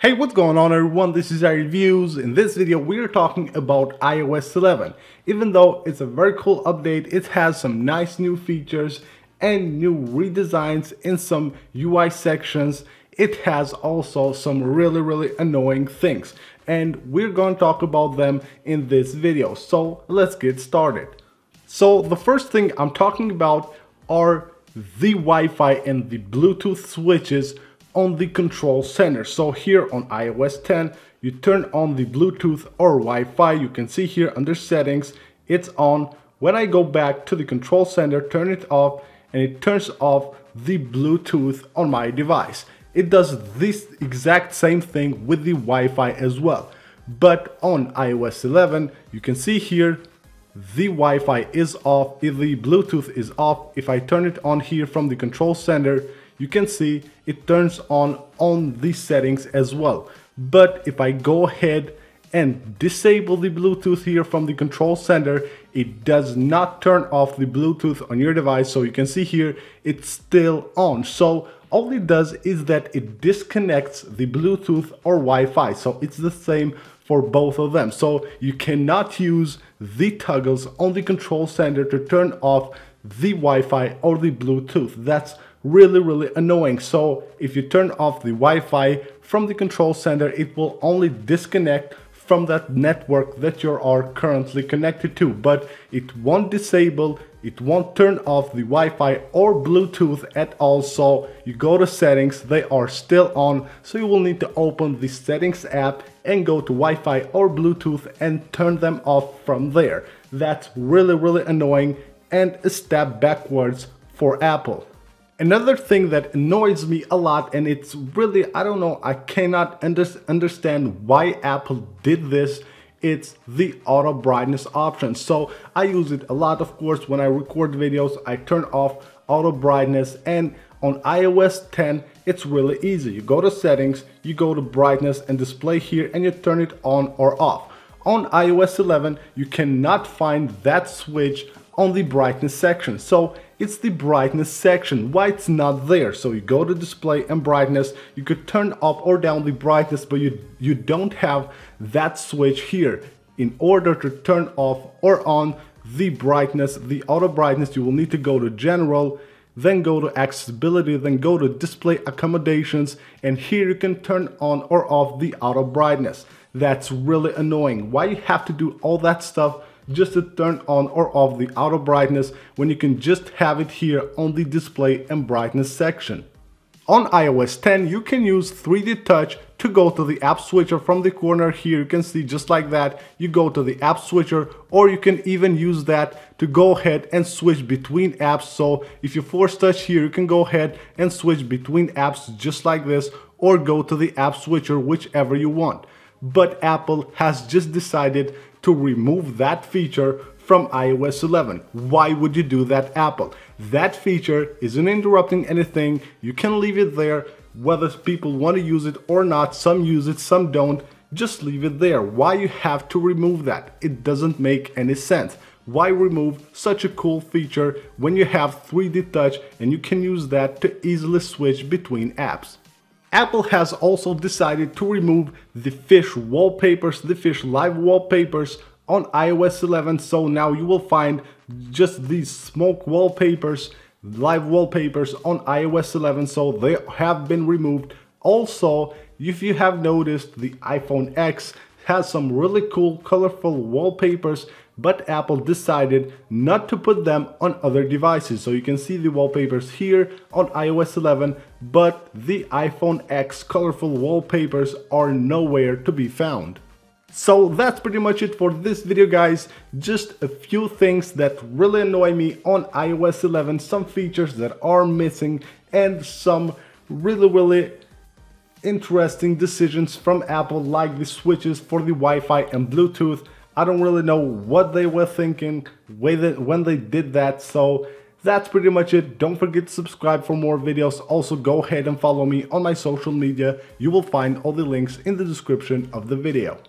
Hey, what's going on everyone? This is iReviews. In this video, we're talking about iOS 11. Even though it's a very cool update, it has some nice new features and new redesigns in some UI sections. It has also some really annoying things, and we're going to talk about them in this video. So let's get started. So the first thing I'm talking about are the Wi-Fi and the Bluetooth switches on the control center. So here on iOS 10, you turn on the Bluetooth or Wi-Fi. You can see here under settings, it's on. When I go back to the control center, turn it off, and it turns off the Bluetooth on my device. It does this exact same thing with the Wi-Fi as well. But on iOS 11, you can see here, the Wi-Fi is off, if the Bluetooth is off. If I turn it on here from the control center, you can see it turns on these settings as well. But if I go ahead and disable the Bluetooth here from the control center, it does not turn off the Bluetooth on your device. So you can see here, it's still on. So all it does is that it disconnects the Bluetooth or Wi-Fi. So it's the same for both of them. So you cannot use the toggles on the control center to turn off the Wi-Fi or the Bluetooth. That's really annoying. So if you turn off the Wi-Fi from the control center, it will only disconnect from that network that you are currently connected to, but it won't disable, it won't turn off the Wi-Fi or Bluetooth at all. So you go to settings, they are still on, so you will need to open the settings app and go to Wi-Fi or Bluetooth and turn them off from there. That's really annoying and a step backwards for Apple. Another thing that annoys me a lot, and it's really, I don't know, I cannot understand why Apple did this, it's the auto brightness option. So I use it a lot, of course, when I record videos. I turn off auto brightness, and on iOS 10, it's really easy. You go to settings, you go to brightness and display here, and you turn it on or off. On iOS 11, you cannot find that switch on the brightness section. So it's the brightness section, why it's not there. So you go to display and brightness, you could turn up or down the brightness, but you don't have that switch here. In order to turn off or on the brightness, the auto brightness, you will need to go to general, then go to accessibility, then go to display accommodations, and here you can turn on or off the auto brightness. That's really annoying. Why you have to do all that stuff just to turn on or off the auto brightness when you can just have it here on the display and brightness section? On iOS 10, you can use 3D touch to go to the app switcher from the corner here. You can see just like that, you go to the app switcher, or you can even use that to go ahead and switch between apps. So if you force touch here, you can go ahead and switch between apps just like this, or go to the app switcher, whichever you want. But Apple has just decided to remove that feature from iOS 11. Why would you do that, Apple? That feature isn't interrupting anything. You can leave it there, whether people want to use it or not. Some use it, some don't. Just leave it there. Why you have to remove that? It doesn't make any sense. Why remove such a cool feature when you have 3D touch and you can use that to easily switch between apps? Apple has also decided to remove the fish wallpapers, the fish live wallpapers on iOS 11. So now you will find just these smoke wallpapers, live wallpapers on iOS 11. So they have been removed. Also, if you have noticed, the iPhone X has some really cool colorful wallpapers, but Apple decided not to put them on other devices. So you can see the wallpapers here on iOS 11, but the iPhone X colorful wallpapers are nowhere to be found. So that's pretty much it for this video, guys. Just a few things that really annoy me on iOS 11, some features that are missing, and some really interesting decisions from Apple, like the switches for the Wi-Fi and Bluetooth. I don't really know what they were thinking when they did that. So that's pretty much it. Don't forget to subscribe for more videos. Also, go ahead and follow me on my social media. You will find all the links in the description of the video.